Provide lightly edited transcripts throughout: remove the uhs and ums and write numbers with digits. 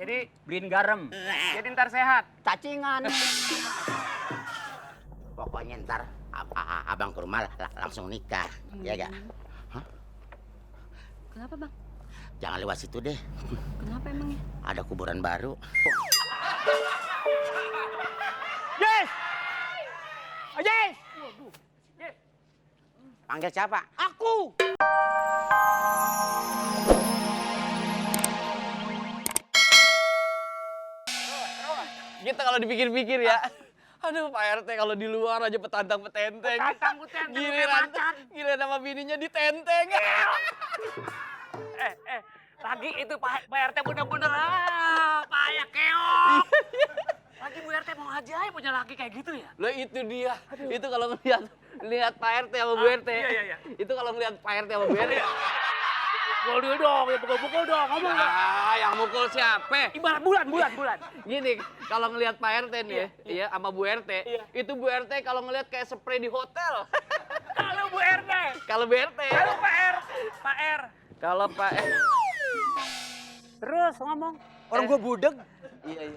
Jadi beliin garam. jadi ntar sehat. Cacingan. Pokoknya ntar abang ke rumah langsung nikah, ya gak? Kenapa bang? Jangan lewat situ deh, Kenapa emangnya? ada kuburan baru. Yes! Oh, yes! Panggil siapa? Aku! Kita kalau dipikir-pikir ya. Aduh Pak RT kalau di luar aja petantang petenteng. Petantang-petenteng, Giliran kayak macan. giliran sama bininya ditenteng. Lagi itu Pak RT bener-bener payah keok. Lagi Bu RT mau aja ya punya laki kayak gitu ya? Loh itu dia. Itu kalau lihat Pak RT sama Bu RT. Iya. Itu kalau ngeliat Pak RT sama Bu RT. Pukul dulu dong, ya pukul-pukul dong, ngomong. Ah, yang mukul siapa? Ibarat bulan. Gini, kalau ngelihat Pak RT nih, iya sama Bu RT, itu Bu RT kalau ngelihat kayak spray di hotel. Kalau Bu RT, Kalau Bu RT. kalau Pak R. Kalau Pak Terus ngomong. Orang gua budeg. Iya.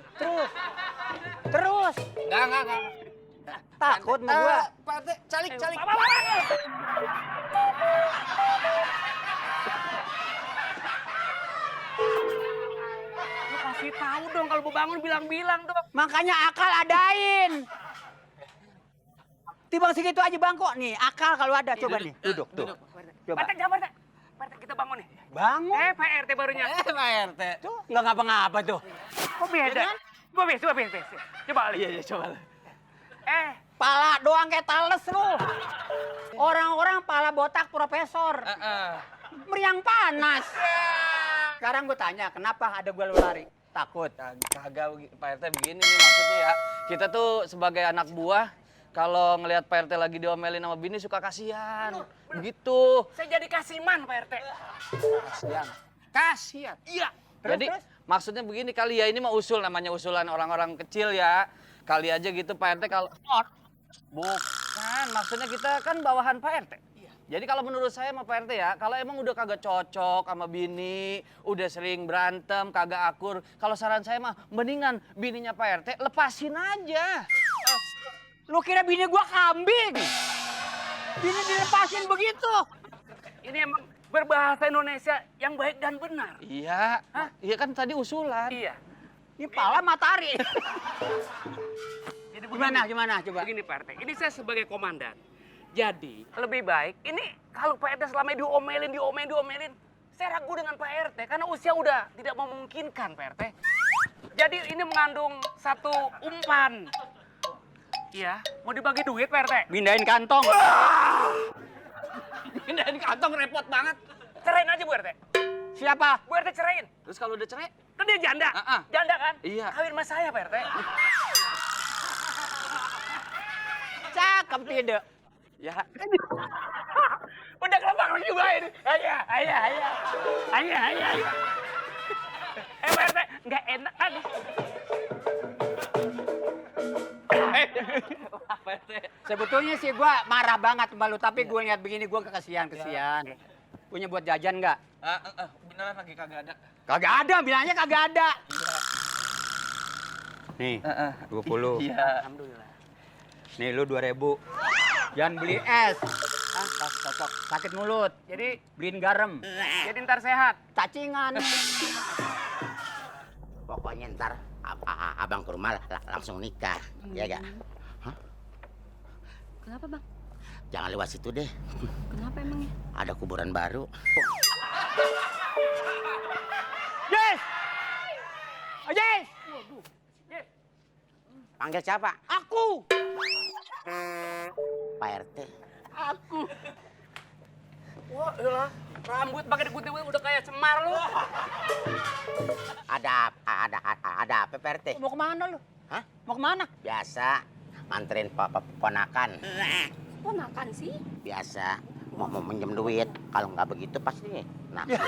Terus. Enggak. Takut sama gua. Pak RT, calik. Lu kasih tahu dong kalau mau bangun bilang-bilang dong. Makanya akal adain. Timbang segitu aja bang kok nih. Akal kalau ada coba nih. Duduk tuh. Coba. Pak RT, jangan Pak RT. Pak RT kita bangun nih. Bangun. Pak RT barunya. Pak RT. Tuh nggak ngapa-ngapa tuh. Kok beda? Coba bes. Coba Ali. Iya, coba. Pala doang kayak tales lu. Orang-orang pala botak profesor. Meriang panas. Sekarang gue tanya, kenapa ada gua lu lari? Takut. Kagak Pak RT begini nih maksudnya ya. Kita tuh sebagai anak buah kalau ngelihat Pak RT lagi diomelin sama bini suka kasihan. Begitu. Saya jadi kasiman Pak RT. Kasihan. Iya. Jadi maksudnya begini kali ya, ini mah namanya usulan orang-orang kecil ya. Kali aja gitu Pak RT kalau bukan, maksudnya kita kan bawahan Pak RT. Jadi kalau menurut saya sama Pak RT ya, kalau emang udah kagak cocok sama bini, udah sering berantem, kagak akur, kalau saran saya mah mendingan bininya Pak RT lepasin aja. Lu kira bini gua kambing? Bini dilepasin begitu. Ini emang berbahasa Indonesia yang baik dan benar. Iya, iya kan tadi usulan. Iya. Ini pala matahari. Jadi Gimana coba? Begini Pak RT, ini saya sebagai komandan. Jadi lebih baik ini kalau Pak RT selama diomelin, saya ragu dengan Pak RT karena usia udah tidak memungkinkan Pak RT. Jadi ini mengandung satu umpan. Iya, mau dibagi duit Pak RT. Pindahin kantong. Pindahin kantong repot banget. Cerain aja Bu RT. Siapa? Bu RT cerain. Terus kalau udah cerai? Kan dia janda. Janda kan? Iya. Kawin sama saya Pak RT. Cakep tidak? Ya. Udah kelamaan juga ini. Ayah. Pak RT, nggak enak kan? Pak RT. Sebetulnya sih gua marah banget sama lu, tapi gua lihat begini gua kesian. Punya buat jajan nggak? Beneran lagi kagak ada. Kagak ada, bilangnya kagak ada. Nih, 20. Iya. Alhamdulillah. Nih lu 2000. Jangan beli es. Pas cocok. Sakit mulut. Jadi Beliin garam. ntar sehat. Cacingan. Pokoknya ntar abang ke rumah langsung nikah, ya gak? Kenapa bang? Jangan lewat situ deh, Kenapa emangnya? ada kuburan baru. Yes! Oh, yes! Panggil siapa? Aku! Pak RT. Aku! Wah, iyalah. Rambut pakai digunting udah kayak Semar lu. Ada apa Pak RT? Mau kemana lu? Hah? Mau kemana? Biasa, nganterin ponakan. Kok makan sih? Biasa, mau minjem duit. Kalau nggak begitu pasti naksir.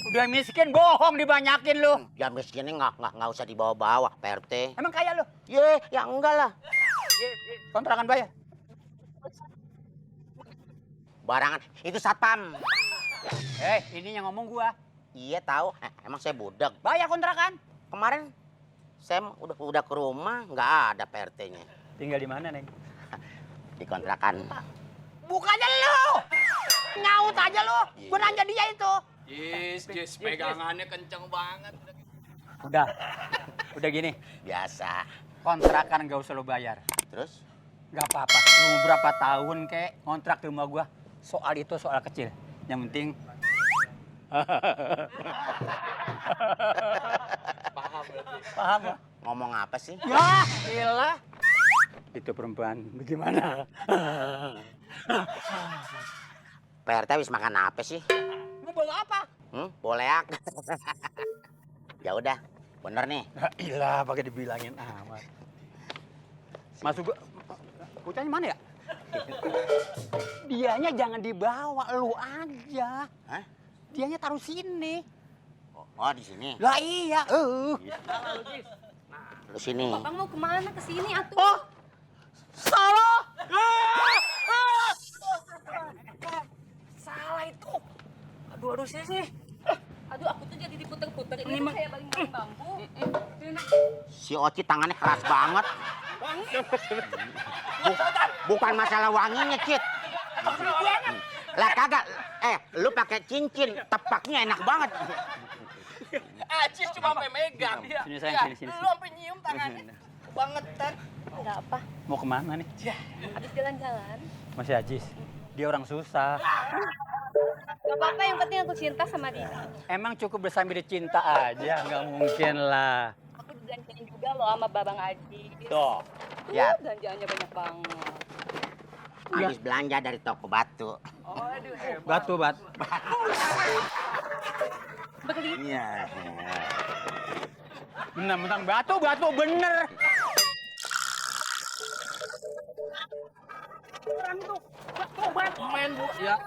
Udah miskin, bohong dibanyakin lu. Ya miskinnya nggak usah dibawa-bawa, Pak RT. Emang kaya lu? Ye, ya enggak lah. Kontrakan bayar? Barangan, itu satpam. Ini yang ngomong gua. Iya tahu, emang saya budak. Bayar kontrakan? kemarin saya udah ke rumah, nggak ada Pak RT-nya. Tinggal di mana, Neng? Di kontrakan. Bukannya lu! Nyaut aja lu! Gua nanya dia itu. Jis, pegangannya kenceng banget. Udah gini. Biasa. Kontrakan nggak usah lu bayar. Terus? Nggak apa-apa. Lu mau berapa tahun kek kontrak di rumah gua. Soal itu soal kecil. Yang penting paham gak? Ngomong apa sih? Ya, gila. Itu perempuan bagaimana? Pak RT habis makan apa sih? Mau bawa apa? Boleak. Ya udah, bener nih. Ilah, pakai dibilangin amat. Masuk gua. Bocahnya mana ya? Dianya jangan dibawa, lu aja. Hah? Dianya taruh sini. Oh, di sini. Lah iya, Lu sini. Bang mau kemana? Ke sini atuh. Oh, salah. Salah itu. Aduh sih. Aduh, aku tuh jadi diputer-puter. Ini mah kayak baling-baling bambu. Si Oci tangannya keras banget. Bukan masalah wanginya, Cit. Lah kagak. Lu pakai cincin, tepaknya enak banget. Acis cuma sampai megang. Sini sayang, sini. Lu sampai nyium tangannya. Bangetan. Ada apa? Mau kemana nih? Habis jalan-jalan. Masih Ajis. Dia orang susah. Gak apa-apa, yang penting aku cinta sama dia. Emang cukup bersambil cinta aja, nggak mungkin lah. Aku dibelanjain juga loh sama Babang Aji. Tuh. Ya. Belanjaannya banyak banget. Habis belanja dari toko batu. Oh, aduh hebat. Batu. Beli. Iya. Mentang-mentang batu bener. Main, Bu. Ya.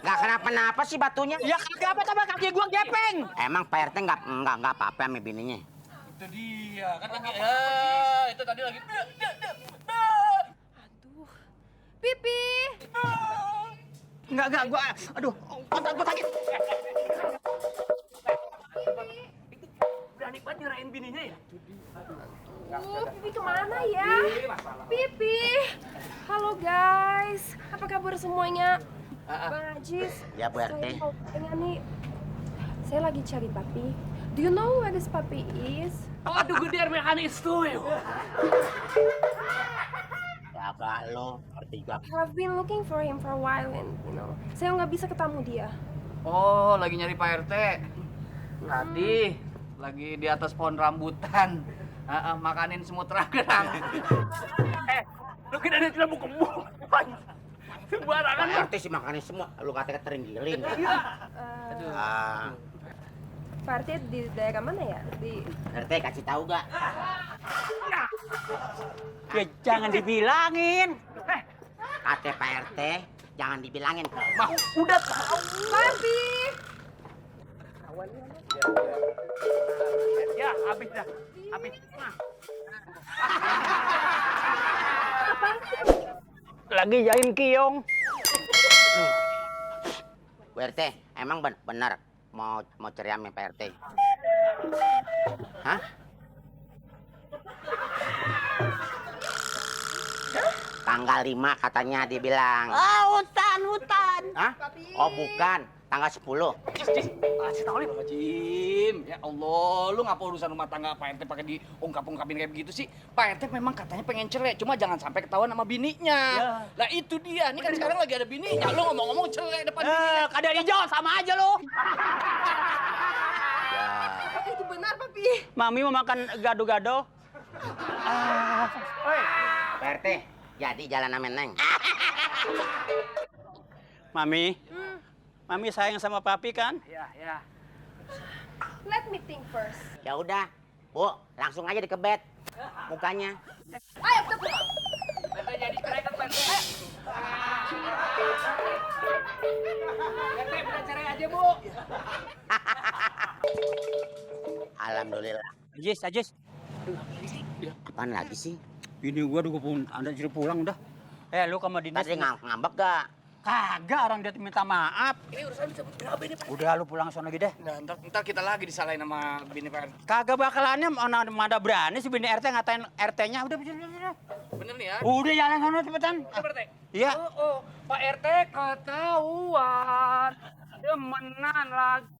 Nggak kenapa-napa sih batunya. Ya kagak apa sama kaki gua gepeng. Emang Pak RT nggak apa-apa sama bininya. Itu dia. Kan lagi, itu tadi lagi. Aduh. Pipi. Enggak gua. Aduh, otak gua sakit. Berani banget nyerahin bininya ya? Pipi kemana ya? Pipi. Halo guys. Apa kabar semuanya? Bang Ajis. Ya, Bu RT. Saya mau tanya nih. Saya lagi cari papi. Do you know where this puppy is? Aduh, gedean mekanis tuh. Kakak lo, ngerti gak? I've been looking for him for a while and saya nggak bisa ketemu dia. Oh, lagi nyari Pak RT. Tadi lagi di atas pohon rambutan. Makanin semut ragerang. Lu kira dia tidak mau kembung. Sembarangan. Pak RT sih makannya semua, lu katanya terenggiling. Pak RT di daerah mana ya? Di RT kasih tahu gak? Ya jangan dibilangin. Kata Pak RT, jangan dibilangin. Mau, udah tahu. Papi. Ya, habis dah. Habis. Lagi jain kiong. Bu RT, emang benar mau cerai sama Pak RT? Hah? Tanggal 5 katanya dia bilang. Hutan. Hah? Oh bukan, tanggal 10. Kasih tahu nih. Jim, ya Allah, lu ngapa urusan rumah tangga Pak RT pakai diungkap-ungkapin kayak begitu sih? Pak RT memang katanya pengen cerai, cuma jangan sampai ketahuan sama bininya. Lah itu dia, ini kan sekarang lagi ada bininya. Lu ngomong-ngomong cerai depan bininya. Kadang dijawab sama aja lo. Apa itu benar, Papi? Mami mau makan gado-gado. Pak RT, jadi jalan sama Neng. Mami. Mami sayang sama papi kan? Ya. Let me think first. Ya udah, Bu, langsung aja dikebet mukanya. Ayo kita pulang. RT jadi cerai kan, Pak RT? RT, kita cerai aja, Bu. Alhamdulillah. Ajis. Apaan lagi sih? Ini gua udah pun anda jadi pulang udah. Lu sama dinas. Tadi ngambek gak? Kagak, orang dia minta maaf. Ini urusan berapa ini Pak? Udah lu pulang sono lagi deh. Nah, ntar kita lagi disalahin sama bini Pak RT. Kagak bakalannya mana berani si bini RT ngatain RT-nya. Udah. Bener nih ya? Udah jalan sono cepetan. Pak RT. Iya. Oh, Pak RT ketahuan demenan lagi.